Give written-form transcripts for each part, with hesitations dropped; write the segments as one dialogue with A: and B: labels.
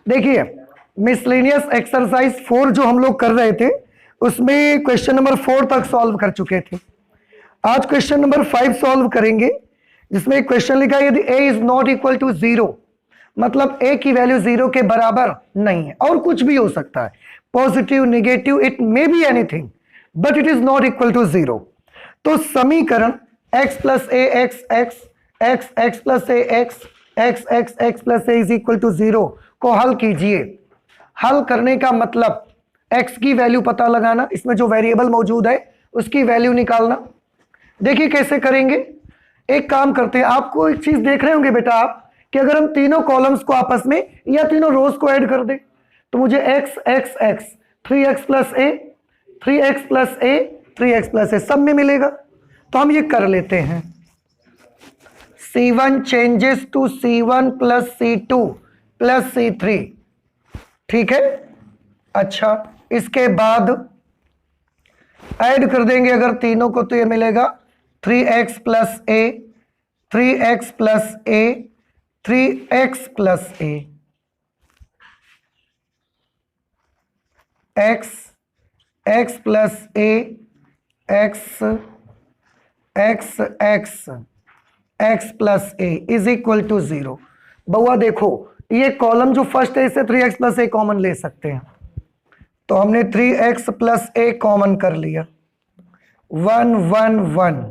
A: देखिए miscellaneous exercise 4 जो हम लोग कर रहे थे उसमें क्वेश्चन नंबर 4 तक सॉल्व कर चुके थे। आज क्वेश्चन नंबर 5 सॉल्व करेंगे, जिसमें एक क्वेश्चन लिखा है यदि a is not equal to 0, मतलब a की वैल्यू 0 के बराबर नहीं है, और कुछ भी हो सकता है, positive negative, it may be anything, but it is not equal to 0। तो समीकरण x plus a x x x x plus a x x x x plus a is equal to 0 को हल कीजिए। हल करने का मतलब x की वैल्यू पता लगाना, इसमें जो वेरिएबल मौजूद है उसकी वैल्यू निकालना। देखिए कैसे करेंगे। एक काम करते हैं, आपको एक चीज देख रहे होंगे बेटा आप, कि अगर हम तीनों कॉलम्स को आपस में या तीनों रोज को ऐड कर दें तो मुझे x x x 3x plus a 3x plus a 3x plus a सब में मिलेगा। तो हम ये कर लेते हैं, C1 changes to C1 plus C2 plus C3, ठीक है। अच्छा, इसके बाद ऐड कर देंगे अगर तीनों को तो ये मिलेगा 3x plus a 3x plus a 3x plus a x x plus a x x x x plus a is equal to 0। बउआ देखो ये कॉलम जो फर्स्ट है इसे 3x प्लस ए कॉमन ले सकते हैं, तो हमने 3x प्लस ए कॉमन कर लिया। 1 1 1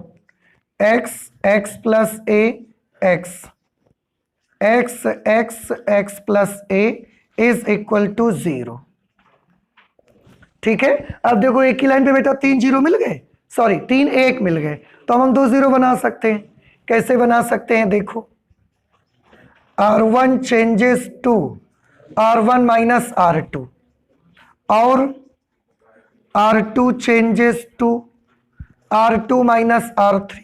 A: x x plus a x x x x plus a is equal to 0, ठीक है। अब देखो एक ही लाइन पे बेटा 3 0 मिल गए, सॉरी 3 1 मिल गए, तो हम 2 0 बना सकते हैं। कैसे बना सकते हैं, देखो R1 changes to R1 minus R2 और R2 changes to R2 minus R3,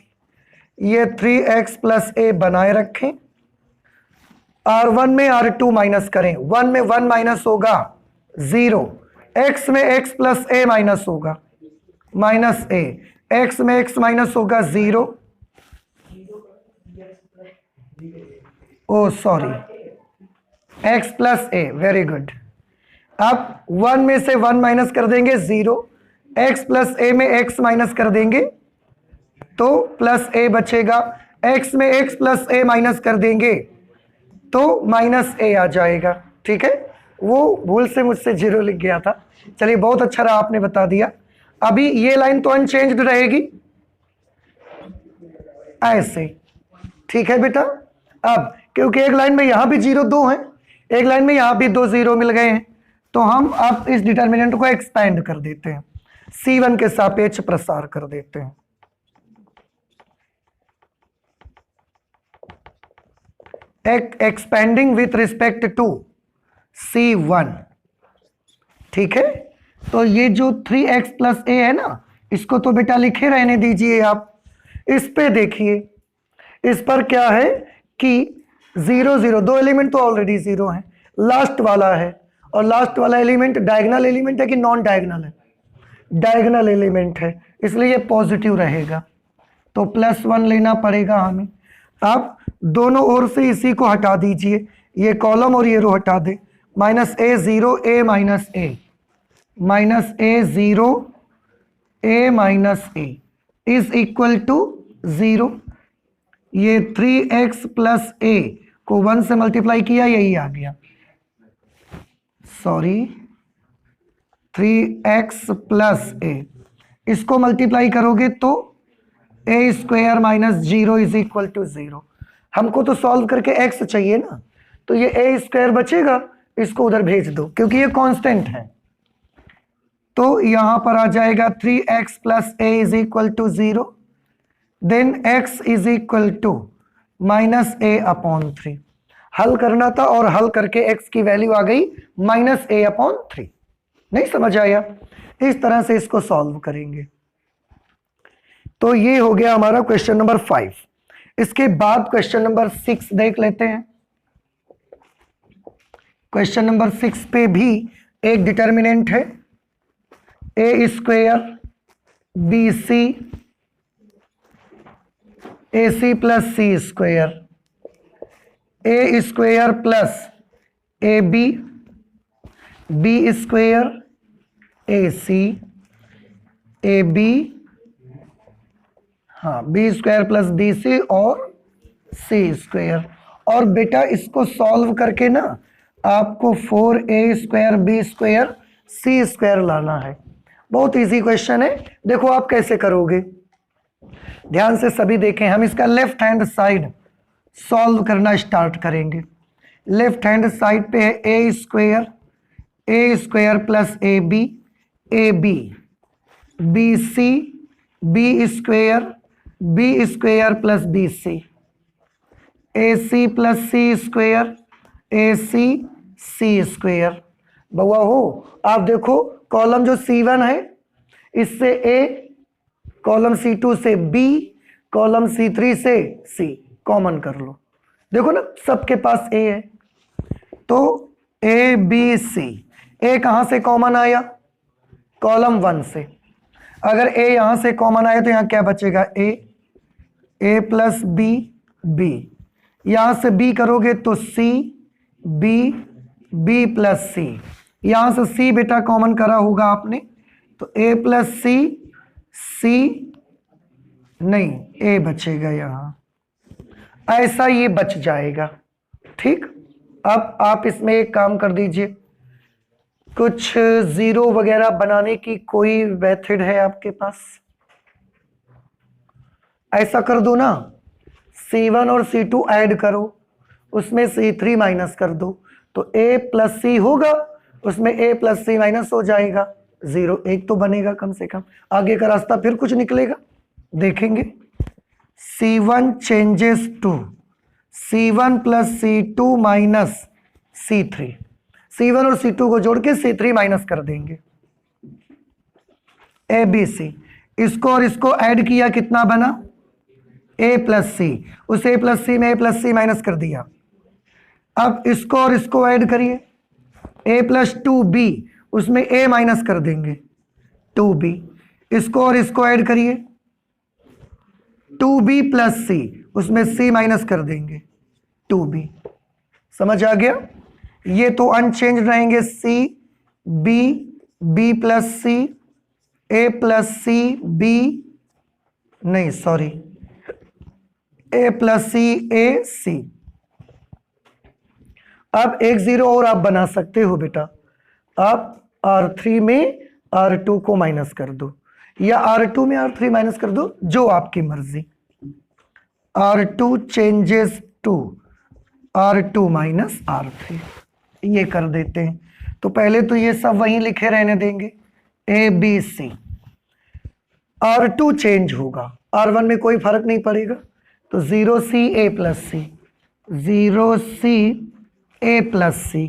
A: ये 3x प्लस ए बनाए रखें। R1 में R2 माइनस करें, 1 में 1 माइनस होगा 0, x में x प्लस ए माइनस होगा माइनस ए, x में x माइनस होगा 0, ओ सॉरी x प्लस ए, वेरी गुड। अब 1 में से 1 माइनस कर देंगे 0, x प्लस ए में x माइनस कर देंगे तो प्लस ए बचेगा, x में x प्लस ए माइनस कर देंगे तो माइनस ए आ जाएगा, ठीक है। वो भूल से मुझसे 0 लिख गया था, चलिए बहुत अच्छा रहा आपने बता दिया। अभी ये लाइन तो अनचेंज्ड रहेगी ऐसे, ठीक है बेटा। अब क्योंकि एक लाइन में यहां भी 0 2 है, एक लाइन में यहां भी 2 0 मिल गए हैं, तो हम अब इस डिटर्मिनेंट को एक्सपेंड कर देते हैं, C1 के सापेक्ष प्रसार कर देते हैं। Expanding with respect to C1, ठीक है। तो ये जो 3x प्लस ए है ना, इसको तो बेटा लिखे रहने दीजिए आप। इस पे देखिए, इस पर क्या है कि 0 0 दो एलिमेंट तो ऑलरेडी 0 है, लास्ट वाला है, और लास्ट वाला एलिमेंट डायगोनल एलिमेंट है कि नॉन डायगोनल है, डायगोनल एलिमेंट है, इसलिए ये पॉजिटिव रहेगा, तो +1 लेना पड़ेगा हमें। आप दोनों ओर से इसी को हटा दीजिए, ये कॉलम और ये रो हटा दे, minus a 0 a minus a minus a 0 a minus a is equal to 0। ये 3x प्लस ए को 1 से मल्टीप्लाई किया, यही आ गया, सॉरी 3x प्लस ए, इसको मल्टीप्लाई करोगे तो a square minus 0 is equal to 0। हमको तो सॉल्व करके x चाहिए ना, तो ये ए स्क्वायर बचेगा, इसको उधर भेज दो क्योंकि ये कांस्टेंट है, तो यहां पर आ जाएगा 3x plus a is equal to 0, then x is equal to minus a upon 3। हल करना था और हल करके x की वैल्यू आ गई माइनस ए अपॉन 3। नहीं समझ आया? इस तरह से इसको सॉल्व करेंगे। तो ये हो गया हमारा क्वेश्चन नंबर 5। इसके बाद क्वेश्चन नंबर 6 देख लेते हैं। क्वेश्चन नंबर 6 पे भी एक डिटर्मिनेंट है, a square b c a c plus c square, a square plus a b b square a c a b, हाँ b square plus b c और सी स्क्वायर। और बेटा इसको सॉल्व करके ना आपको 4a स्क्वायर बी स्क्वायर सी square लाना है। बहुत इजी क्वेश्चन है, देखो आप कैसे करोगे, ध्यान से सभी देखें। हम इसका लेफ्ट हैंड साइड सॉल्व करना स्टार्ट करेंगे। लेफ्ट हैंड साइड पे है a square plus a b b c b square plus b c a c plus c square a c square. बउआ हो आप देखो, कॉलम जो C1 है इससे A, कॉलम C2 से B, कॉलम C3 से C कॉमन कर लो। देखो ना सबके पास A है, तो A B C, A कहाँ से कॉमन आया? कॉलम 1 से। अगर A यहां से कॉमन आया तो यहां क्या बचेगा? A प्लस B, यहां से B करोगे तो C, B प्लस C, यहां से C बेटा कॉमन करा होगा आपने, तो A प्लस C नहीं, A बचेगा यहां, ऐसा ये बच जाएगा। ठीक, अब आप इसमें एक काम कर दीजिए, कुछ जीरो वगैरह बनाने की कोई मेथड है आपके पास? ऐसा कर दो ना, C1 और C2 ऐड करो, उसमें C3 माइनस कर दो, तो A प्लस C होगा, उसमें A प्लस C माइनस हो जाएगा, 0 एक तो बनेगा कम से कम। आगे का रास्ता फिर कुछ निकलेगा, देखेंगे। C1 changes to C1 plus C2 minus C3, C1 और C2 को जोड़ के C3 माइनस कर देंगे। ABC, इसको और इसको ऐड किया, कितना बना? A प्लस C, उस A प्लस C में A प्लस C माइनस कर दिया। अब इसको और इसको ऐड करिए, A प्लस 2B, उसमें A माइनस कर देंगे 2B, इसको और इसको ऐड करिए 2B प्लस C, उसमें C माइनस कर देंगे 2B। समझ आ गया? ये तो अनचेंज रहेंगे, C B plus C, A plus C B, नहीं sorry, A plus C A C। अब एक जीरो और आप बना सकते हो बेटा, आप R3 में R2 को माइनस कर दो, या R2 में R3 माइनस कर दो, जो आपकी मर्जी। R2 changes to R2 minus R3, ये कर देते हैं। तो पहले तो ये सब वहीं लिखे रहने देंगे, ABC। R2 चेंज होगा, R1 में कोई फर्क नहीं पड़ेगा, तो 0C A plus C, 0C A plus C।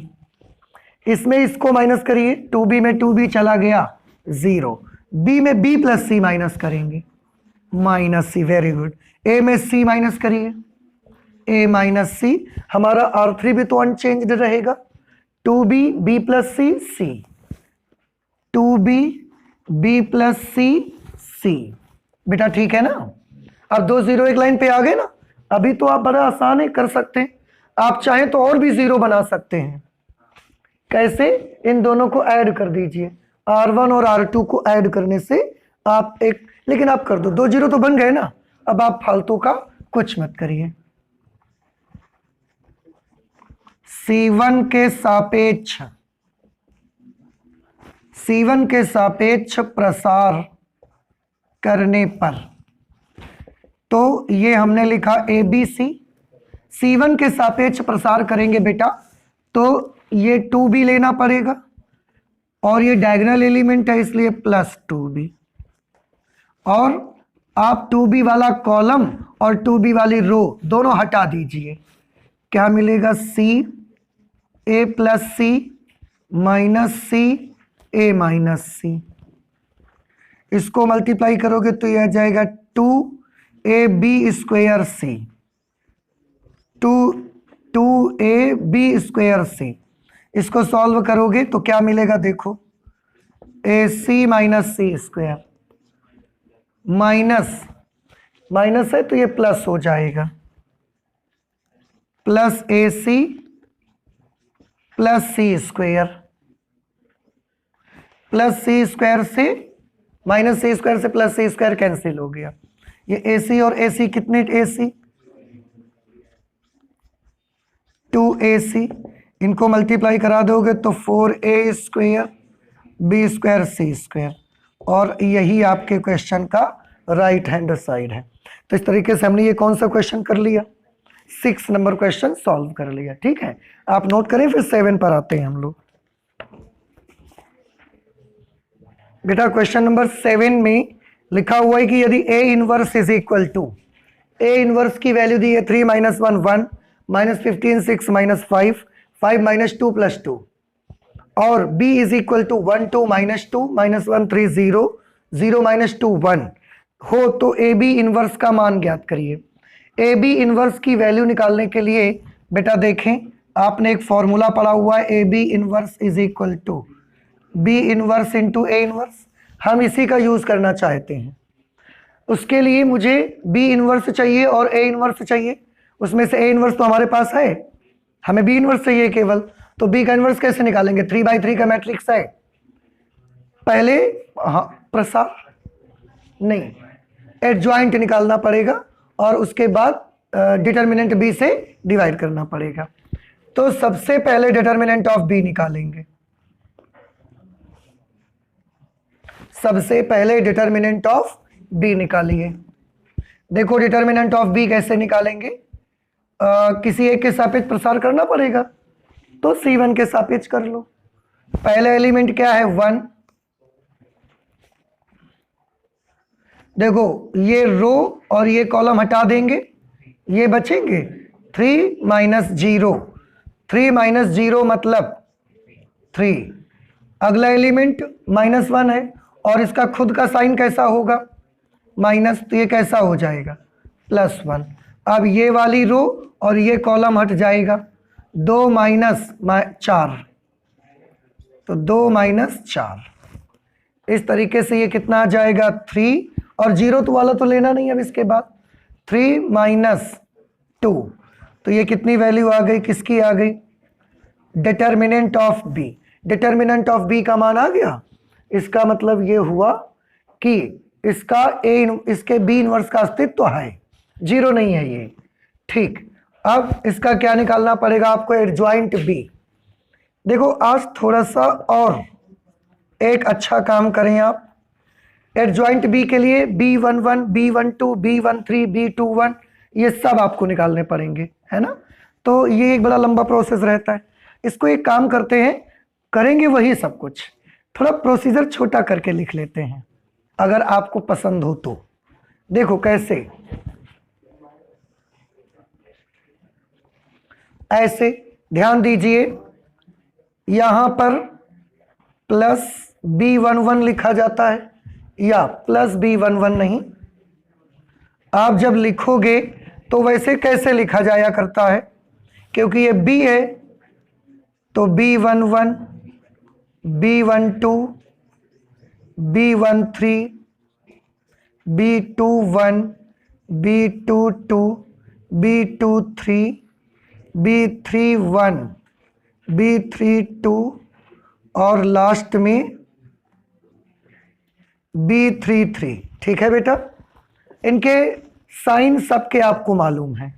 A: इसमें इसको माइनस करिए, 2B में 2B चला गया 0, B में B प्लस C माइनस करेंगे, minus C, very good. A में C माइनस करिए, A माइनस C, हमारा R3 भी तो अनचेंज्ड रहेगा, 2B B plus C C, 2B B plus C C। बेटा ठीक है ना? अब 2 0 एक लाइन पे आ गए ना, अभी तो आप बड़ा आसान है, कर सकते हैं। आप चाहें तो और भी जीरो बना सकते हैं। कैसे? इन दोनों को ऐड कर दीजिए, R1 और R2 को ऐड करने से आप एक, लेकिन आप कर दो, 2 जीरो तो बन गए ना, अब आप फालतू का कुछ मत करिए। C1 के सापेक्ष प्रसार करने पर, तो ये हमने लिखा ABC। C1 के सापेक्ष प्रसार करेंगे बेटा, तो ये 2B लेना पड़ेगा, और ये डायगोनल एलिमेंट है इसलिए प्लस 2B, और आप 2B वाला कॉलम और 2B वाली रो दोनों हटा दीजिए। क्या मिलेगा? C A plus C minus C A minus C। इसको मल्टीप्लाई करोगे तो यह आ जाएगा 2AB square C, 2AB square C। इसको सॉल्व करोगे तो क्या मिलेगा? देखो, AC minus C square, minus है तो ये प्लस हो जाएगा, plus AC plus C square. Plus c square से माइनस सी स्क्वायर से प्लस सी स्क्वायर कैंसिल हो गया। ये ए सी और ए सी कितने, ए सी 2ac, इनको मल्टीप्लाई करा दोगे तो 4a स्क्वायर बी स्क्वायर सी स्क्वायर, और यही आपके क्वेश्चन का राइट हैंड साइड है। तो इस तरीके से हमने ये कौन सा क्वेश्चन कर लिया, 6 नंबर क्वेश्चन सॉल्व कर लिया। ठीक है, आप नोट करें, फिर 7 पर आते हैं हम लोग। बेटा क्वेश्चन नंबर 7 में लिखा हुआ है कि यदि a inverse is equal to, a inverse की वैल्यू दी है 3 - 1 1 -15 6 -5 5 - 2 + 2, और b इज इक्वल टू 1 2 -2 -1 3 0 0 - 2 1 हो, तो ए बी इनवर्स का मान ज्ञात करिए। ए बी इनवर्स की वैल्यू निकालने के लिए बेटा देखें, आपने एक फॉर्मूला पढ़ा हुआ है, A B inverse is equal to B inverse into A inverse. हम इसी का यूज करना चाहते हैं। उसके लिए मुझे बी इनवर्स चाहिए और ए इनवर्स चाहिए। उसमें से ए इनवर्स तो हमारे पास है, हमें बी इनवर्स चाहिए केवल। तो बी का इनवर्स कैसे निकालेंगे, 3/3 का मैट्रिक्स है। पहले प्रसार नहीं, एडजॉइंट निकालना पड़ेगा और उसके बाद डिटर्मिनेंट बी से डिवाइड करना पड़ेगा। तो सबसे पहले डिटर्मिनेंट ऑफ बी निकालेंगे। सबसे पहले डिटर्मिनेंट ऑफ बी निकालिए। देखो डिटर्मिनेंट ऑफ बी कैसे निकालेंगे, किसी एक के सापेक्ष प्रसार करना पड़ेगा, तो C1 के सापेक्ष कर लो। पहले एलिमेंट क्या है, 1। देखो ये रो और ये कॉलम हटा देंगे, ये बचेंगे 3 - 0, 3 - 0 मतलब 3। अगला एलिमेंट -1 है और इसका खुद का साइन कैसा होगा, माइनस, तो ये कैसा हो जाएगा, +1। अब ये वाली रो और ये कॉलम हट जाएगा, 2 - 4, तो 2 - 4। इस तरीके से ये कितना आ जाएगा, 3, और 0 तो वाला तो लेना नहीं अब इसके बाद, 3 - 2, तो ये कितनी वैल्यू आ गई, किसकी आ गई, determinant of B. Determinant of B का मान आ गया। इसका मतलब ये हुआ कि इसका इसके बी इनवर्स का अस्तित्व है, 0 नहीं है ये। ठीक, अब इसका क्या निकालना पड़ेगा आपको, एडजॉइंट बी। देखो आज थोड़ा सा और एक अच्छा काम करें आप। एडजॉइंट बी के लिए B11 B12 B13 B21 ये सब आपको निकालने पड़ेंगे, है ना। तो ये एक बड़ा लंबा प्रोसेस रहता है। इसको एक काम करते हैं, करेंगे वही सब कुछ, थोड़ा प्रोसीजर छोटा करके लिख लेते हैं, अगर आपको पसंद हो तो। देखो कैसे, ऐसे ध्यान दीजिए, यहां पर प्लस B11 लिखा जाता है या प्लस B11 नहीं। आप जब लिखोगे तो वैसे कैसे लिखा जाया करता है, क्योंकि ये B है तो B11 B12 B13 B21 B22 B23 B31 B32 और लास्ट में B33। ठीक है बेटा, इनके साइन सबके आपको मालूम है।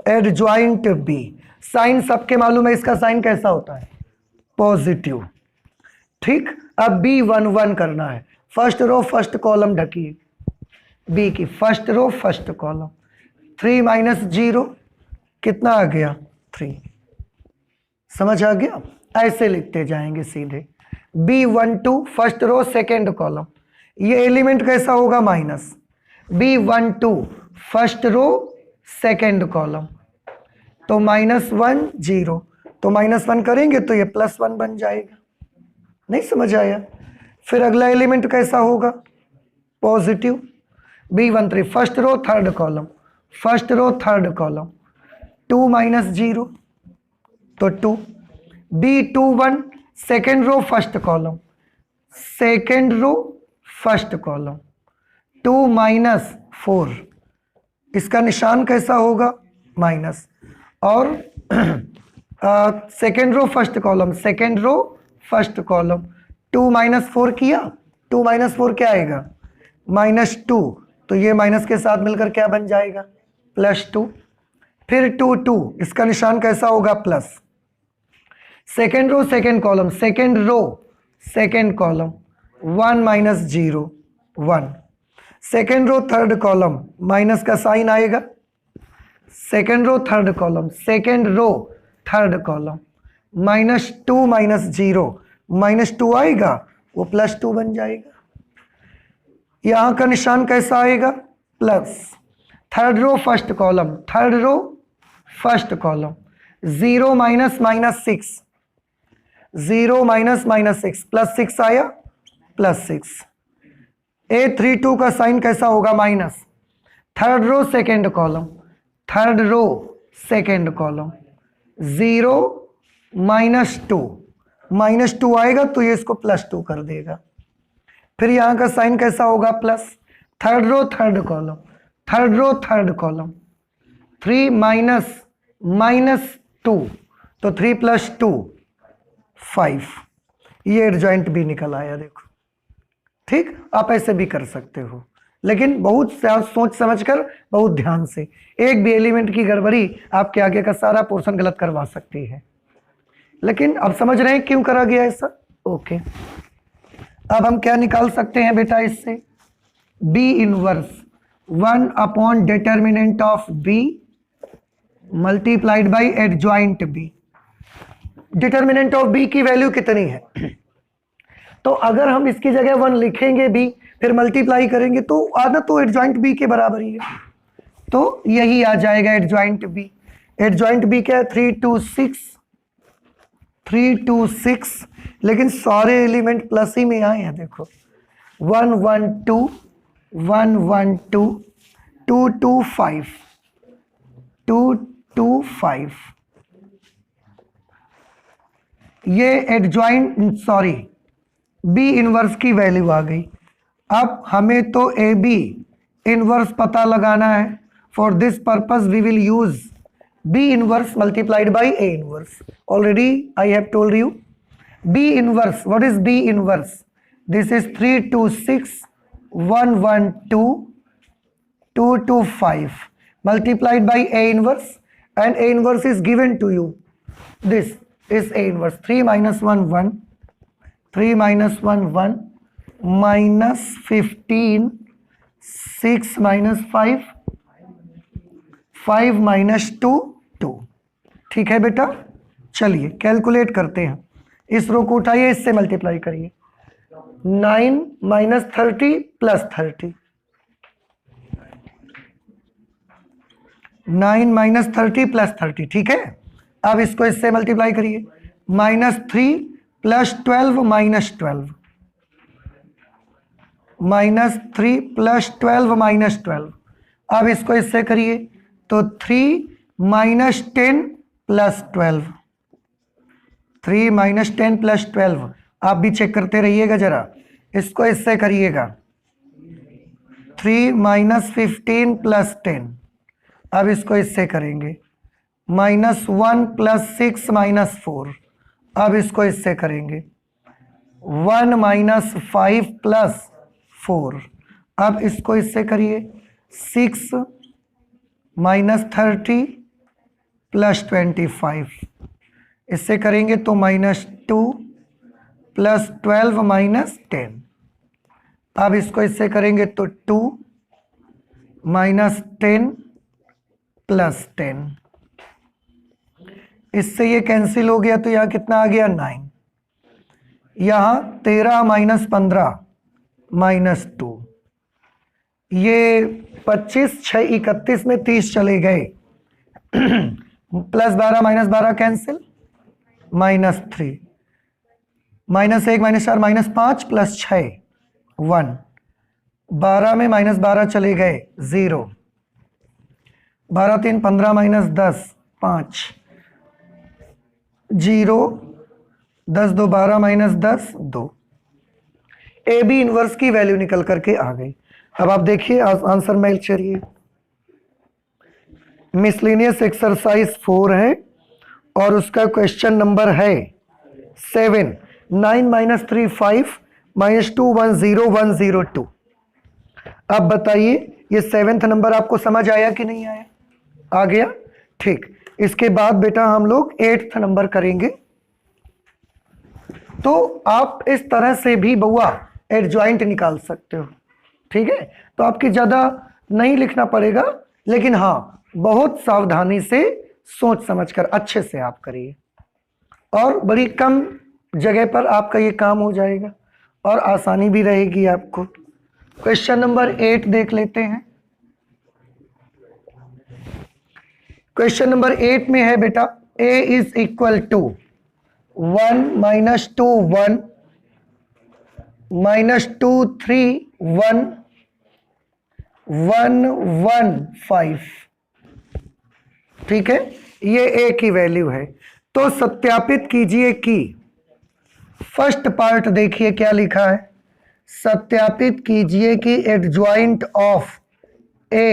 A: एडजॉइंट बी, साइन सबके मालूम है, इसका साइन कैसा होता है, पॉजिटिव। ठीक, अब B11 करना है, फर्स्ट रो फर्स्ट कॉलम ढकिए, बी की फर्स्ट रो फर्स्ट कॉलम। 3 - 0 कितना आ गया, 3। समझ आ गया, ऐसे लिखते जाएंगे सीधे। B12 first row second column, ये एलिमेंट कैसा होगा, minus. B12 first row second column, तो -1 0, तो -1 करेंगे तो ये +1 बन जाएगा। नहीं समझ आया। फिर अगला एलिमेंट कैसा होगा, positive. B13 first row third column, first row third column, 2 - 0 तो 2। B21 second row first column, second row first column, 2 - 4, इसका निशान कैसा होगा, माइनस। और second row first column, second row first column, 2 - 4 किया, 2 - 4 क्या आएगा -2, तो ये माइनस के साथ मिलकर क्या बन जाएगा +2, फिर 2 2, इसका निशान कैसा होगा plus, second row second column, second row second column 1 - 0 1, second row third column minus का साइन आएगा, second row third column, second row third column -2 - 0 -2 आएगा, वो +2 बन जाएगा। यहां का निशान कैसा आएगा plus, third row first column, third row first column 0 - -6, 0 - -6 +6 आया +6, A32 का साइन कैसा होगा minus, third row second column, third row second column 0 -2, -2 आएगा तो ये इसको +2 कर देगा, फिर यहां का साइन कैसा होगा plus, third row third column, third row third column 3 - -2, तो 3 + 2 5, ये एडजॉइंट भी निकल आया देखो। ठीक, आप ऐसे भी कर सकते हो, लेकिन बहुत सोच समझकर, बहुत ध्यान से, एक भी एलिमेंट की गड़बड़ी आपके आगे का सारा पोर्शन गलत करवा सकती है। लेकिन अब समझ रहे हैं क्यों करा गया ऐसा। ओके, अब हम क्या निकाल सकते हैं बेटा इससे, B inverse 1 determinant of B multiplied by adjoint B। Determinant of B की वैल्यू कितनी है, तो अगर हम इसकी जगह 1 लिखेंगे B, फिर मल्टीप्लाई करेंगे तो आना तो एडजॉइंट B के बराबर ही है, तो यही आ जाएगा एडजॉइंट B। एडजॉइंट B क्या है 3 2 6, 3 2 6, लेकिन सारे एलिमेंट प्लस ही में आए हैं देखो, 1 1 2 1 1 2 2 2 5 2 2 5, ये एडजॉइंट सॉरी B इनवर्स की वैल्यू आ गई। अब हमें तो AB इनवर्स पता लगाना है, for this purpose we will use B inverse multiplied by A inverse. Already I have told you B inverse. What is B inverse? This is 3 2 6 1 1 2 2 2 5 multiplied by A inverse, and A inverse is given to you. This is A inverse, 3 - 1 1, 3 - 1 1 -15 6 - 5 5 - 2 2। ठीक है बेटा, चलिए calculate करते हैं, इस रो को उठाइए, इससे मल्टीप्लाई करिए, 9 - 30 + 30, 9 - 30 + 30, ठीक है। अब इसको इससे मल्टीप्लाई करिए, -3 + 12 -12, -3 + 12 -12, अब इसको इससे करिए तो 3 - 10 + 12, 3 - 10 + 12, आप भी चेक करते रहिएगा जरा, इसको इससे करिएगा 3 - 15 + 10, अब इसको इससे करेंगे -1 + 6 - 4, अब इसको इससे करेंगे 1 - 5 + 4, अब इसको इससे करिए 6 - 30 + 25, इससे करेंगे तो -2 + 12 - 10, अब इसको इससे करेंगे तो 2 - 10 + 10, इससे ये कैंसिल हो गया तो यहाँ कितना आ गया 9, यहाँ 13 - 15 -2, ये 25 6 31 में 30 चले गए, +12 - 12 कैंसिल, -3, -1 - 4 -5 + 6 1, 12 में -12 चले गए 0, 12 3 15 -10 5 0, 10 2 12 -10 2, ए बी इनवर्स की वैल्यू निकल करके आ गई। अब आप देखिए आंसर मेल चलिए, मिसलेनियस एक्सरसाइज 4 है और उसका क्वेश्चन नंबर है 7। 9 माइनस 3 5 माइनस 2 1 0 1 0 2। अब बताइए ये 7th नंबर आपको समझ आया कि नहीं आया? आ गया, ठीक। इसके बाद बेटा हम लोग 8th नंबर करेंगे। तो आप इस तरह से भी बउआ एडजॉइंट निकाल सकते हो, ठीक है। तो आपकी ज्यादा नहीं लिखना पड़ेगा, लेकिन हाँ बहुत सावधानी से सोच समझकर अच्छे से आप करिए, और बड़ी कम जगह पर आपका ये काम हो जाएगा और आसानी भी रहेगी आपको। क्वेश्चन नंबर 8 देख लेते हैं। क्वेश्चन नंबर 8 में है बेटा a is equal to 1 minus 2 1 minus 2 3 1 1 1 5, ठीक है। ये a की वैल्यू है। तो सत्यापित कीजिए कि फर्स्ट पार्ट देखिए क्या लिखा है। सत्यापित कीजिए कि adjoint of a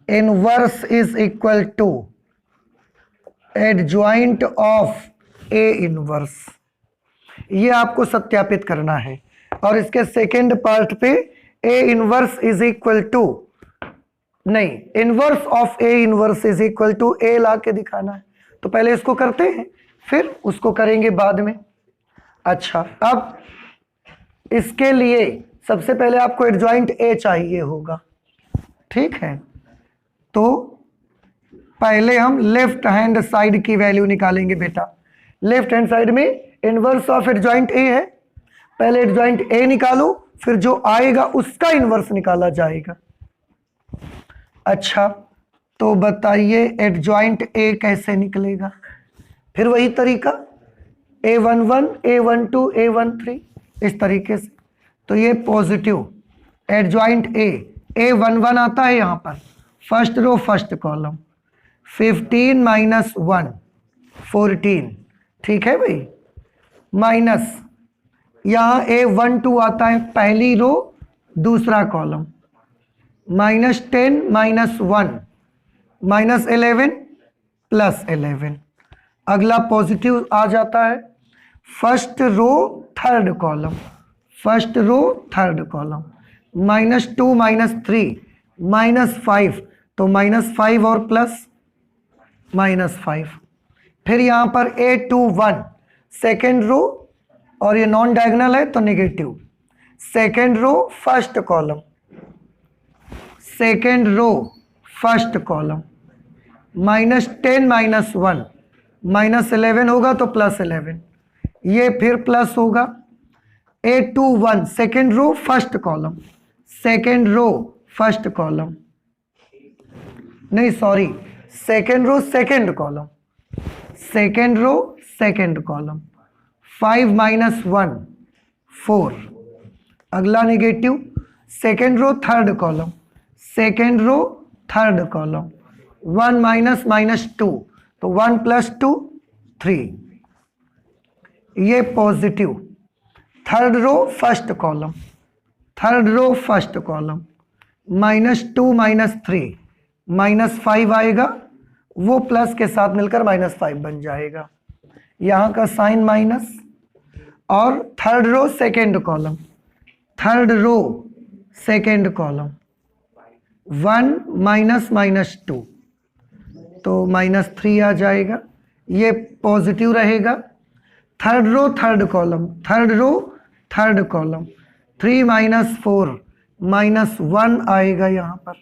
A: inverse is equal to adjoint of a inverse. ये आपको सत्यापित करना है। और इसके सेकेंड पार्ट पे a inverse is equal to, नहीं, inverse of a inverse is equal to a ला के दिखाना है। तो पहले इसको करते हैं, फिर उसको करेंगे बाद में। अच्छा, अब इसके लिए सबसे पहले आपको एडजॉइंट a चाहिए होगा, ठीक है। तो पहले हम लेफ्ट हैंड साइड की वैल्यू निकालेंगे बेटा। लेफ्ट हैंड साइड में इनवर्स ऑफ एडजॉइंट a है। पहले एडजॉइंट a निकालो, फिर जो आएगा उसका इनवर्स निकाला जाएगा। अच्छा, तो बताइए एडजॉइंट a कैसे निकलेगा? फिर वही तरीका a11 a12 a13 इस तरीके से। तो ये पॉजिटिव एडजॉइंट a11 आता है यहाँ पर first row first column, 15 minus 1 14, ठीक है भाई। माइनस यहाँ a12 आता है पहली रो दूसरा column, minus 10 minus 1 minus 11 plus 11। अगला पॉजिटिव आ जाता है first row third column, first row third column, minus 2 minus 3 minus 5, तो माइनस 5 और प्लस माइनस 5। फिर यहाँ पर a21 सेकेंड रो, और ये नॉन डायगोनल है तो negative. Second row first column, second row first column, minus 10 minus 1 minus 11 होगा तो प्लस 11, ये फिर प्लस होगा। a21 second row first column, second row first column, नहीं sorry, second row second column, second row second column, 5 minus 1 4। अगला negative second row third column, second row third column, 1 minus minus 2, तो 1 plus 2 3। ये positive third row first column, third row first column, minus 2 minus 3 minus 5 आएगा, वो plus के साथ मिलकर minus 5 बन जाएगा। यहाँ का साइन माइनस, और third row second column, third row second column, 1 minus minus 2, तो माइनस 3 आ जाएगा। ये पॉजिटिव रहेगा। Third row third column, third row third column, 3 minus 4 minus 1 आएगा यहाँ पर,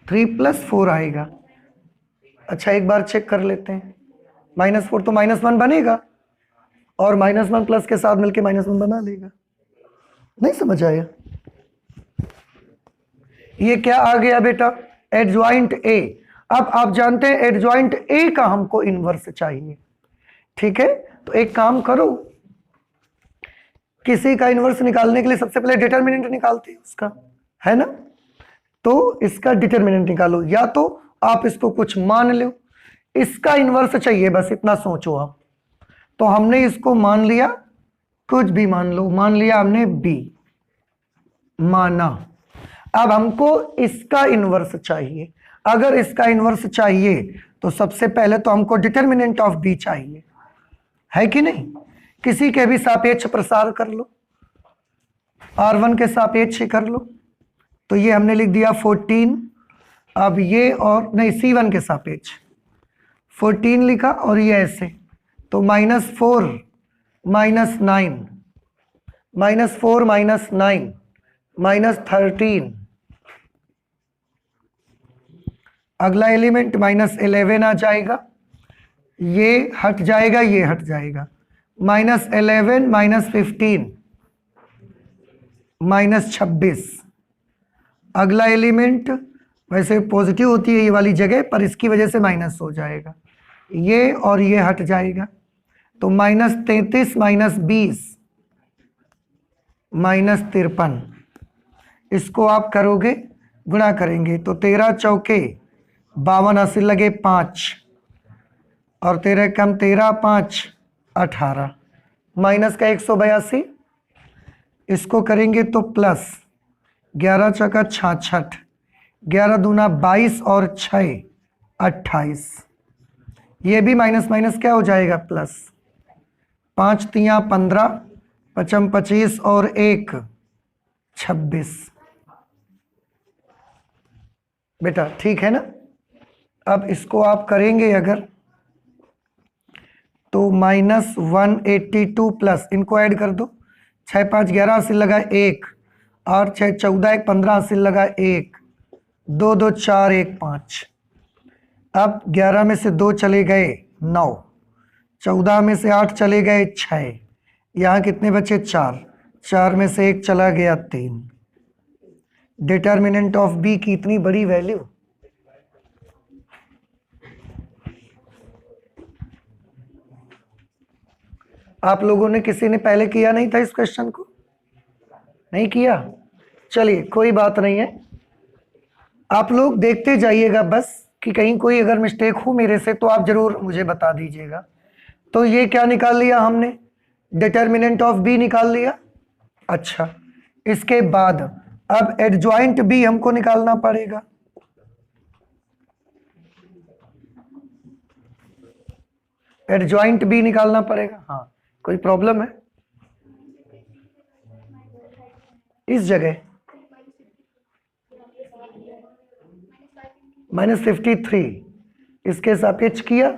A: 3 प्लस 4 आएगा। अच्छा, एक बार चेक कर लेते हैं। माइनस 4 तो माइनस 1 बनेगा, और माइनस 1 प्लस के साथ मिलके माइनस 1 बना लेगा। नहीं समझ आया? ये क्या आ गया बेटा? Adjoint a। अब आप जानते हैं एडजॉइंट a का हमको इनवर्स चाहिए, ठीक है। तो एक काम करो, किसी का इनवर्स निकालने के लिए सबसे पहले डिटरमिनेंट निकालते हैं उसका, है ना। तो इसका डिटरमिनेंट निकालो, या तो आप इसको कुछ मान लो, इसका इनवर्स चाहिए, बस इतना सोचो आप। तो हमने इसको मान लिया, कुछ भी मान लो, मान लिया हमने b, माना। अब हमको इसका इन्वर्स चाहिए। अगर इसका इन्वर्स चाहिए तो सबसे पहले तो हमको डिटर्मिनेंट ऑफ बी चाहिए, है कि नहीं? किसी के भी सापेक्ष प्रसार कर लो, R1 के सापेक्ष कर लो, तो ये हमने लिख दिया 14। अब ये और नहीं, C1 के सापेक्ष 14 लिखा और ये ऐसे, तो -4 -9 -4 -9 -13। अगला एलिमेंट -11 आ जाएगा, ये हट जाएगा, ये हट जाएगा, -11 -15 -26। अगला एलिमेंट वैसे पॉजिटिव होती है ये वाली जगह, पर इसकी वजह से माइनस हो जाएगा, ये और ये हट जाएगा, तो -33 -20 -53। इसको आप करोगे, गुणा करेंगे तो 13 चौके 52, 80 लगे 5 और 13 कम 13 5 18, माइनस का 182। इसको करेंगे तो प्लस 11 चौका 66, 11 दूना 22 और 6 28। ये भी माइनस माइनस क्या हो जाएगा, प्लस। 5 तियां 15, 5 25 और 1 26। बेटा ठीक है ना? अब इसको आप करेंगे अगर तो -182 प्लस, इनको ऐड कर दो, 6 5 11 80 लगा 1, 8 6 14 1 15 80 लगा 1, 2 2 4 1 5। अब 11 में से 2 चले गए 9, 14 में से 8 चले गए 6, यहाँ कितने बचे 4, 4 में से 1 चला गया 3। डिटर्मिनेंट ऑफ बी की इतनी बड़ी वैल्यू। आप लोगों ने किसी ने पहले किया नहीं था इस क्वेश्चन को? नहीं किया? चलिए कोई बात नहीं है, आप लोग देखते जाइएगा बस कि कहीं कोई अगर मिस्टेक हो मेरे से तो आप जरूर मुझे बता दीजिएगा। तो ये क्या निकाल लिया हमने, डिटर्मिनेंट ऑफ बी निकाल लिया। अच्छा, इसके बाद अब एडजॉइंट बी हमको निकालना पड़ेगा। एडजॉइंट बी निकालना पड़ेगा। हाँ, कोई प्रॉब्लम है इस जगह? -53 इसके सापेक्ष किया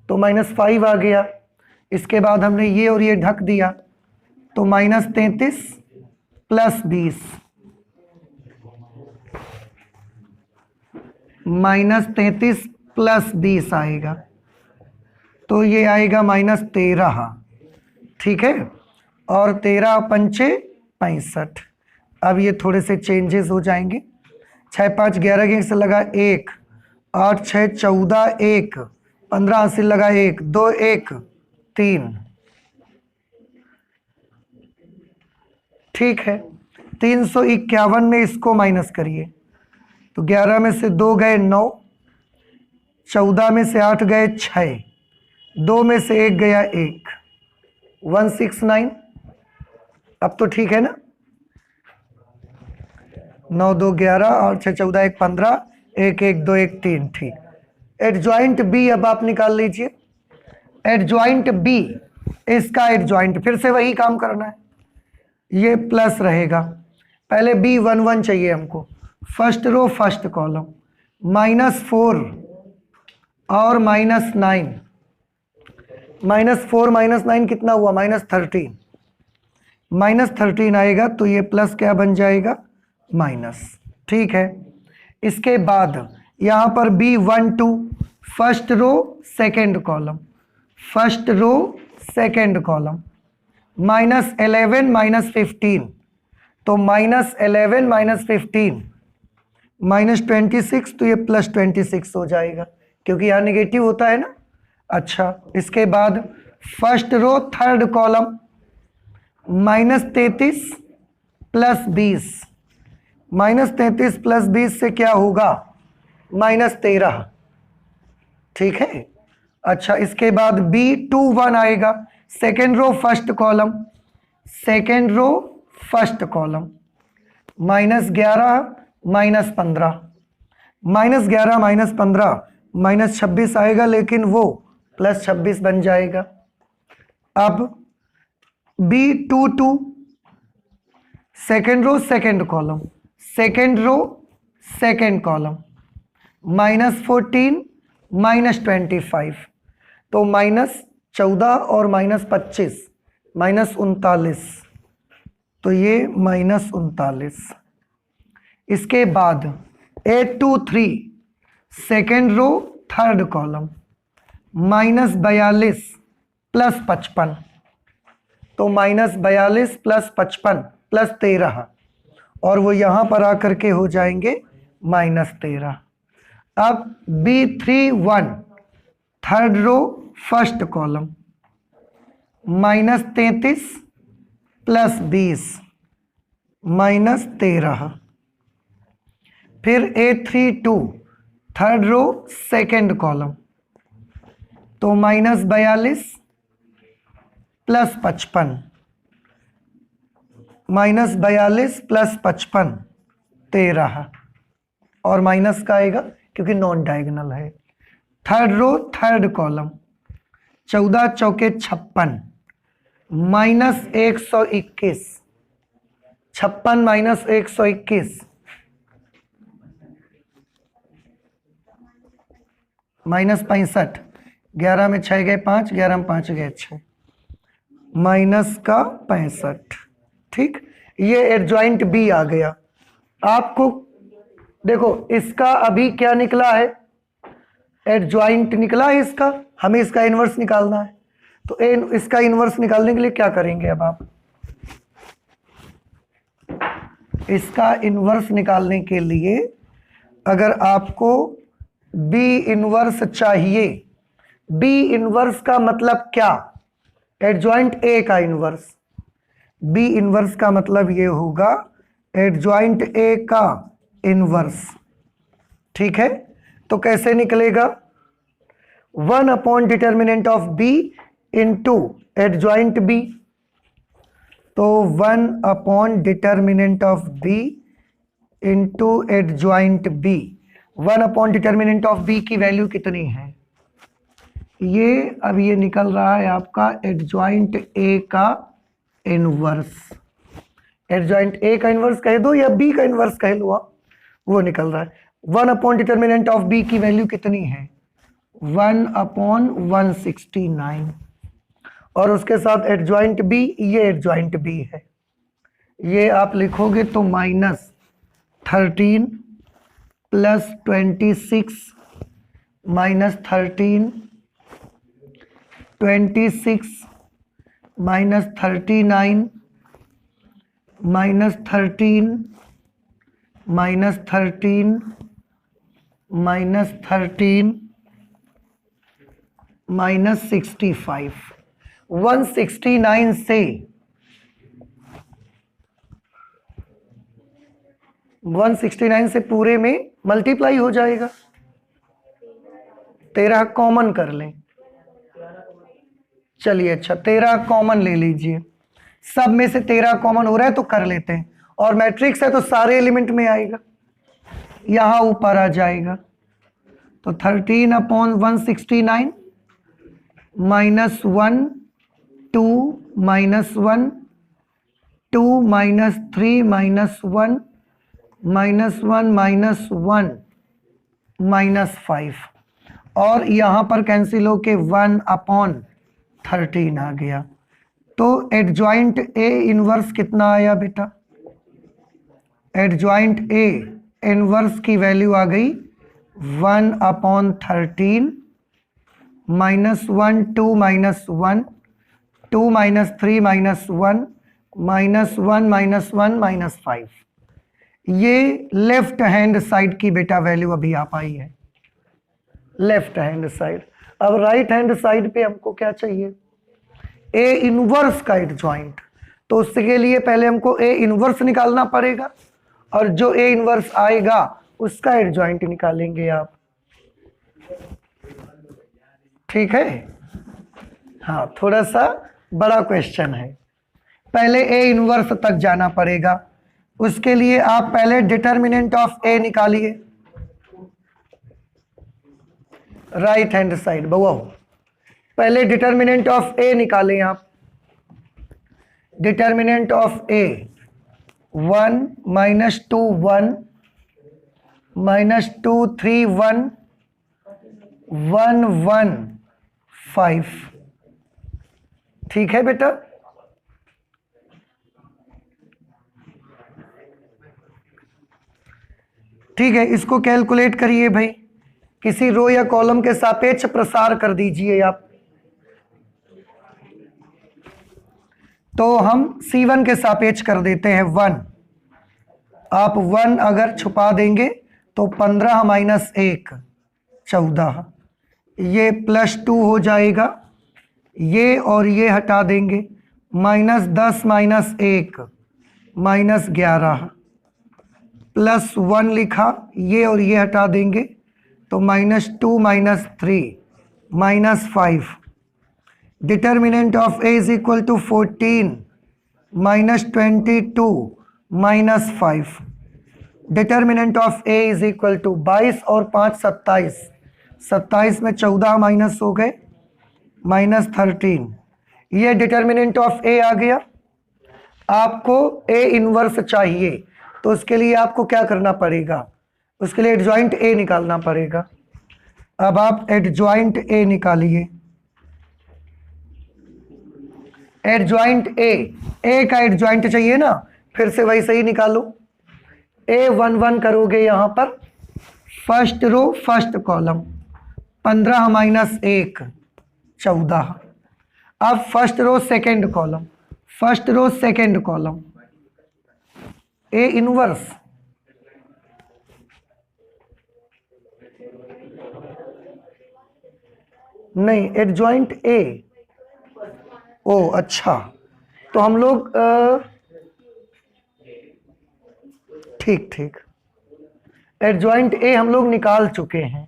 A: तो -5 आ गया। इसके बाद हमने ये और ये ढक दिया तो -33 + 20, -33 + 20 आएगा, तो ये आएगा -13। ठीक है, और 13 पंचे 65। अब ये थोड़े से चेंजेस हो जाएंगे। 6 5 11 के से लगा 1, 8 6 14 1, 15 80 लगा 1, 2 1 3। ठीक है, 351 में इसको माइनस करिए तो 11 में से 2 गए 9, 14 में से 8 गए 6, 2 में से 1 गया 1, 169। अब तो ठीक है ना? 9 2 11, 8 6 14 1 15, 1 1 2 1 3। ठीक, एडजॉइंट बी अब आप निकाल लीजिए। एडजॉइंट बी, इसका एडजॉइंट फिर से वही काम करना है, ये प्लस रहेगा। पहले B11 चाहिए हमको, फर्स्ट रो फर्स्ट कॉलम, -4 और -9, -4 -9 कितना हुआ, -13। -13 आएगा तो ये प्लस क्या बन जाएगा, माइनस। ठीक है, इसके बाद यहाँ पर B12 first row second column, first row second column, -11 -15, तो -11 -15 -26, तो ये +26 हो जाएगा क्योंकि यहाँ नेगेटिव होता है ना। अच्छा, इसके बाद फर्स्ट रो थर्ड कॉलम, -33 + 20, -33 + 20 से क्या होगा, -13। ठीक है, अच्छा, इसके बाद B21 आएगा, second row first column, second row first column, -11 -15, -11 -15 -26 आएगा, लेकिन वो +26 बन जाएगा। अब B22 second row second column, second row second column, -14 -25, तो -14 और -25 -39, तो ये -39। इसके बाद 823 सेकेंड रो थर्ड कॉलम, -42 +55, तो -42 +55 +13, और वो यहां पर आकर के हो जाएंगे -13। अब B31 third row first column, -33 +20 -13। फिर A32 third row second column, तो -42 +55 -42 +55 13, और माइनस का आएगा क्योंकि नॉन डायगोनल है। थर्ड रो थर्ड कॉलम, 14 चौके 56 -121, 56 -121 -65, 11 में 6 गए 5, 11 में 5 गए 6, -65। ठीक, ये एडजॉइंट बी आ गया। आपको देखो इसका अभी क्या निकला है, एडजॉइंट निकला है इसका, हमें इसका इनवर्स निकालना है। तो इसका इनवर्स निकालने के लिए क्या करेंगे, अब आप इसका इनवर्स निकालने के लिए अगर आपको बी इनवर्स चाहिए, बी इनवर्स का मतलब क्या, एडजॉइंट ए का इनवर्स। बी इनवर्स का मतलब ये होगा एडजॉइंट ए का इनवर्स। ठीक है, तो कैसे निकलेगा, 1 determinant of B into adjoint B, तो 1 determinant of B into adjoint B. 1 determinant of B की वैल्यू कितनी है, ये अब ये निकल रहा है आपका एडजॉइंट ए का इनवर्स। एडजॉइंट ए का इनवर्स कह दो या बी का इनवर्स कह लो आप, वो निकल रहा है। 1 डिटर्मिनेंट ऑफ बी की वैल्यू कितनी है, 1/169, और उसके साथ एडजॉइंट बी, ये एडजॉइंट बी है, ये आप लिखोगे तो -13 +26 -13 26 -39 -13 -13 -65, 169 से 169 से पूरे में मल्टीप्लाई हो जाएगा। 13 कॉमन कर लें, चलिए अच्छा 13 कॉमन ले लीजिए, सब में से 13 कॉमन हो रहा है तो कर लेते हैं, और मैट्रिक्स है तो सारे एलिमेंट में आएगा, यहां ऊपर आ जाएगा, तो 13/169 -1 2 -1 2 -3 -1 -1 -1 -5, और यहां पर कैंसिल होके 1/13 आ गया। तो एडजॉइंट ए इनवर्स कितना आया बेटा, एडजॉइंट ए इनवर्स की वैल्यू आ गई 1/13 -1 2 -1 2 -3 -1 -1 -5। ये लेफ्ट हैंड साइड की बेटा वैल्यू अभी आ पाई है, लेफ्ट हैंड साइड। अब राइट हैंड साइड पे हमको क्या चाहिए, ए इनवर्स का एडजॉइंट, तो उसके लिए पहले हमको ए इनवर्स निकालना पड़ेगा, और जो ए इनवर्स आएगा उसका एडजॉइंट निकालेंगे आप। ठीक है, हाँ थोड़ा सा बड़ा क्वेश्चन है, पहले ए इनवर्स तक जाना पड़ेगा, उसके लिए आप पहले डिटर्मिनेंट ऑफ ए निकालिए, राइट हैंड साइड। बउआ पहले डिटर्मिनेंट ऑफ ए निकालें आप। डिटर्मिनेंट ऑफ ए 1 -2 1 -2 3 1 1 1 5। ठीक है बेटा, ठीक है। इसको कैलकुलेट करिए भाई, किसी रो या कॉलम के सापेक्ष प्रसार कर दीजिए आप। तो हम C1 के सापेक्ष कर देते हैं 1। आप 1 अगर छुपा देंगे तो 15 - 1 14, ये +2 हो जाएगा। ये और ये हटा देंगे, -10 - 1 -11, +1 लिखा, ये और ये हटा देंगे तो -2 - 3 -5। Determinant of A is equal to 14 -22 -5। Determinant of A is equal to 22 और 5 27, 27 में 14 माइनस हो गए, -13। ये डिटर्मिनेंट ऑफ ए आ गया। आपको ए इनवर्स चाहिए तो उसके लिए आपको क्या करना पड़ेगा, उसके लिए एडजॉइंट ए निकालना पड़ेगा। अब आप एडजॉइंट ए निकालिए। एडजॉइंट ए का एडजॉइंट चाहिए ना, फिर से वैसे ही निकालो। A1 1 करोगे यहां पर, फर्स्ट रो फर्स्ट कॉलम 15 - 1 14। अब first row second column, first row second column A inverse, नहीं एडजॉइंट ए। ओ अच्छा, तो हम लोग ठीक ठीक, एडजॉइंट ए हम लोग निकाल चुके हैं,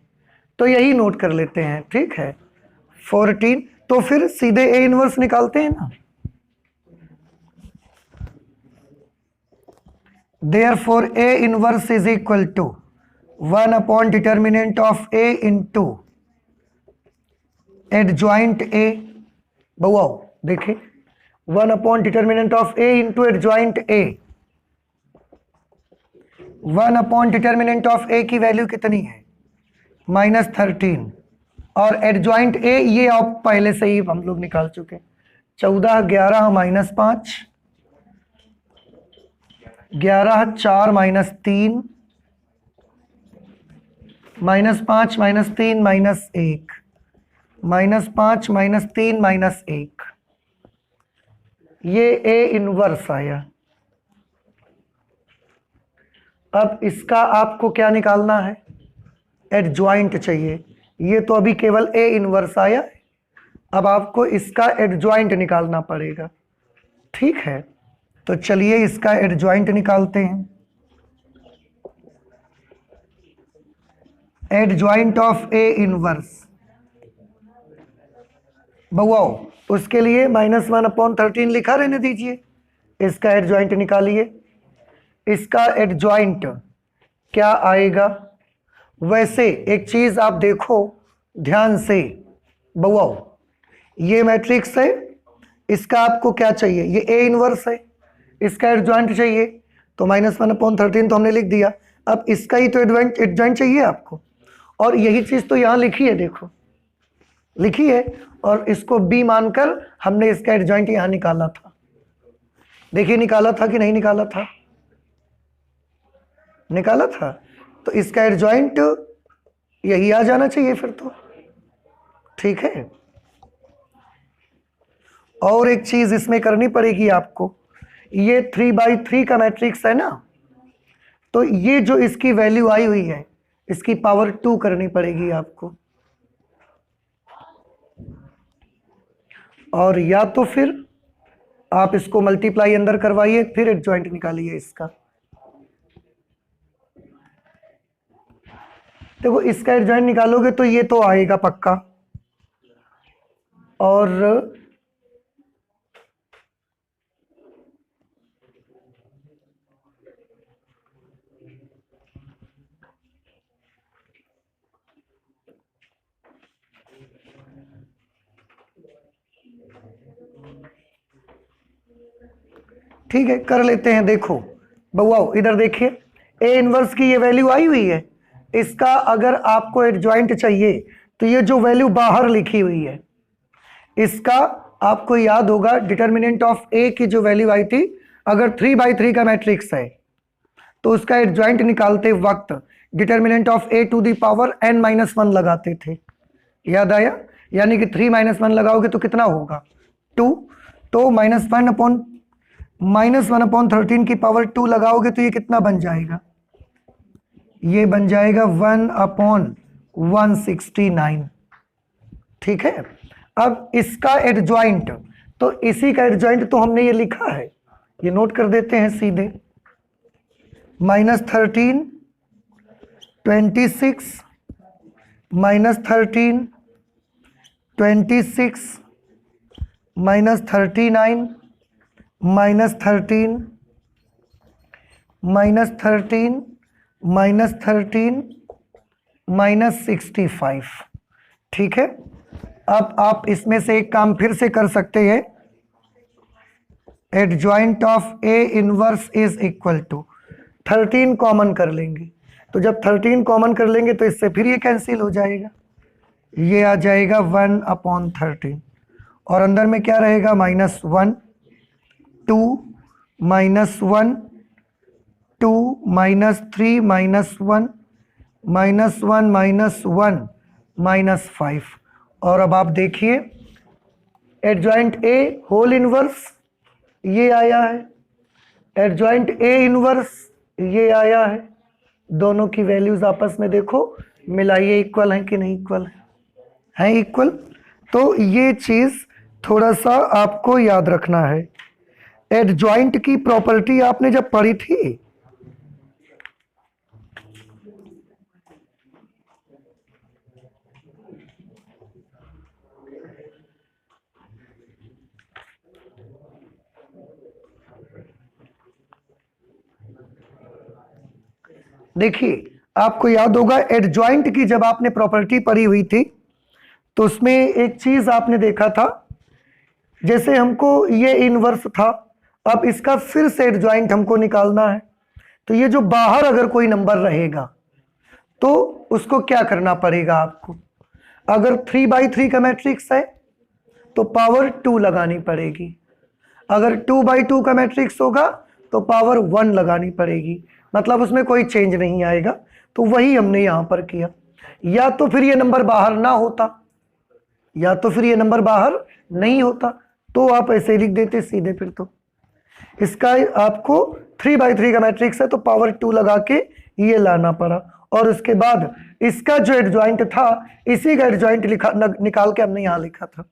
A: तो यही नोट कर लेते हैं। ठीक है 14, तो फिर सीधे ए इनवर्स निकालते हैं ना। Therefore A inverse is equal to 1 upon determinant of A into adjoint A। बउआ देखिए, 1 upon determinant of A into adjoint A। 1 upon determinant of A की वैल्यू कितनी है, -13, और adjoint A ये आप पहले से ही हम लोग निकाल चुके, 14 11 -5, 11 4 -3, -5 - 3 -1, -5 - 3 -1, ये ए इनवर्स आया। अब इसका आपको क्या निकालना है, एडजॉइंट चाहिए। ये तो अभी केवल ए इनवर्स आया, अब आपको इसका एडजॉइंट निकालना पड़ेगा। ठीक है, तो चलिए इसका एडजॉइंट निकालते हैं। एडजॉइंट ऑफ ए इनवर्स, बउआ उसके लिए -1/13 लिखा रहने दीजिए। इसका एडजॉइंट निकालिए। इसका एडजॉइंट क्या आएगा, वैसे एक चीज आप देखो ध्यान से, बउआ ये मैट्रिक्स है, इसका आपको क्या चाहिए, ये ए इनवर्स है, इसका एडजॉइंट चाहिए, तो -1/13 तो हमने लिख दिया। अब इसका ही तो एडजॉइंट चाहिए आपको, और यही चीज तो यहां लिखी है, देखो लिखी है, और इसको बी मानकर हमने इसका एडजॉइंट यहां निकाला था। देखिए निकाला था कि नहीं निकाला था, निकाला था, तो इसका एडजॉइंट यही आ जाना चाहिए फिर तो। ठीक है, और एक चीज इसमें करनी पड़ेगी आपको, ये 3/3 का मैट्रिक्स है ना, तो ये जो इसकी वैल्यू आई हुई है इसकी पावर 2 करनी पड़ेगी आपको, और या तो फिर आप इसको मल्टीप्लाई अंदर करवाइए, फिर एडजॉइंट निकालिए इसका। देखो इसका एडजॉइंट निकालोगे तो ये तो आएगा पक्का, और ठीक है, कर लेते हैं। देखो बउआओ इधर देखिए, ए इनवर्स की ये वैल्यू आई हुई है। इसका अगर आपको एडजॉइंट चाहिए तो ये जो वैल्यू बाहर लिखी हुई है, इसका आपको याद होगा डिटर्मिनेंट ऑफ ए की जो वैल्यू आई थी, अगर 3/3 का मैट्रिक्स है तो उसका एडजॉइंट निकालते वक्त determinant of A to the power n-1 लगाते थे, याद आया? यानी कि 3-1 लगाओगे तो कितना होगा 2, तो -1/13 की पावर 2 लगाओगे तो ये कितना बन जाएगा, ये बन जाएगा 1/169। ठीक है, अब इसका एडजॉइंट, तो इसी का एडजॉइंट तो हमने ये लिखा है, ये नोट कर देते हैं सीधे। -13, 26, -13, 26, -39, -13, -13, -13, -65। ठीक है, अब आप इसमें से एक काम फिर से कर सकते हैं, adjoint of A inverse is equal to 13 common कर लेंगे, तो जब 13 कॉमन कर लेंगे तो इससे फिर ये कैंसिल हो जाएगा, ये आ जाएगा 1/13 और अंदर में क्या रहेगा -1, 2, -1, 2, -3, -1, -1, -1, -5। और अब आप देखिए एडजॉइंट ए होल इनवर्स ये आया है, एडजॉइंट ए इनवर्स ये आया है, दोनों की वैल्यूज आपस में देखो मिलाइए, इक्वल है कि नहीं इक्वल है इक्वल। तो ये चीज थोड़ा सा आपको याद रखना है। एडजॉइंट की प्रॉपर्टी आपने जब पढ़ी थी, देखिए आपको याद होगा एडजॉइंट की जब आपने प्रॉपर्टी पढ़ी हुई थी तो उसमें एक चीज आपने देखा था, जैसे हमको ये इनवर्स था, अब इसका फिर से एडजॉइंट हमको निकालना है, तो ये जो बाहर अगर कोई नंबर रहेगा तो उसको क्या करना पड़ेगा आपको, अगर 3/3 का मैट्रिक्स है तो पावर 2 लगानी पड़ेगी, अगर 2/2 का मैट्रिक्स होगा तो पावर 1 लगानी पड़ेगी, मतलब उसमें कोई चेंज नहीं आएगा। तो वही हमने यहां पर किया, या तो फिर ये नंबर बाहर ना होता, या तो फिर ये नंबर बाहर नहीं होता, तो आप ऐसे लिख देते सीधे। फिर तो इसका आपको 3/3 का मैट्रिक्स है तो पावर 2 लगा के ये लाना पड़ा, और उसके बाद इसका जो एडजॉइंट था इसी का एडजॉइंट निकाल के हमने यहाँ लिखा था,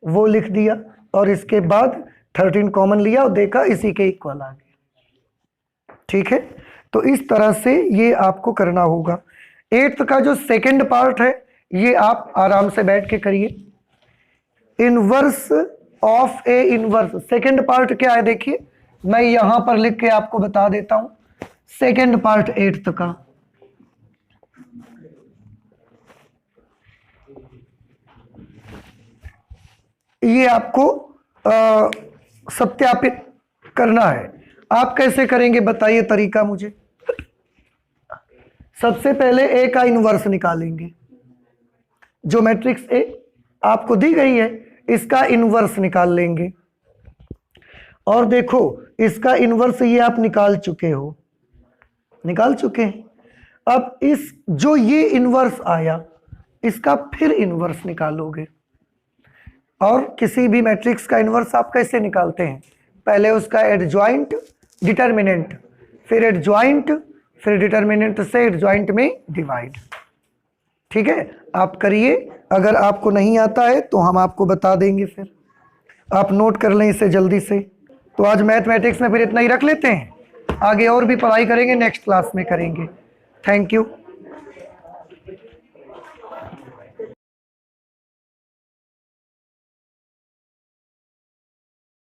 A: वो लिख दिया, और इसके बाद 13 कॉमन लिया और देखा इसी के इक्वल आ गया। ठीक है, तो इस तरह से ये आपको करना होगा। 8th का जो सेकंड पार्ट है ये आप आराम से बैठ के करिए। Inverse of A inverse, second part क्या है देखिए, मैं यहां पर लिख के आपको बता देता हूं। सेकंड पार्ट 8th का, ये आपको सत्यापित करना है। आप कैसे करेंगे बताइए तरीका मुझे। सबसे पहले ए का इनवर्स निकालेंगे, जो मैट्रिक्स ए आपको दी गई है इसका इनवर्स निकाल लेंगे, और देखो इसका इनवर्स ये आप निकाल चुके हो, निकाल चुके हैं। अब इस जो ये इनवर्स आया इसका फिर इनवर्स निकालोगे, और किसी भी मैट्रिक्स का इनवर्स आप कैसे निकालते हैं, पहले उसका एडजॉइंट डिटर्मिनेंट, फिर एडजॉइंट, फिर डिटर्मिनेंट से एडजॉइंट में डिवाइड। ठीक है, आप करिए, अगर आपको नहीं आता है तो हम आपको बता देंगे, फिर आप नोट कर लें इसे जल्दी से। तो आज मैथमेटिक्स में फिर इतना ही रख लेते हैं, आगे और भी पढ़ाई करेंगे, नेक्स्ट क्लास में करेंगे। Thank you.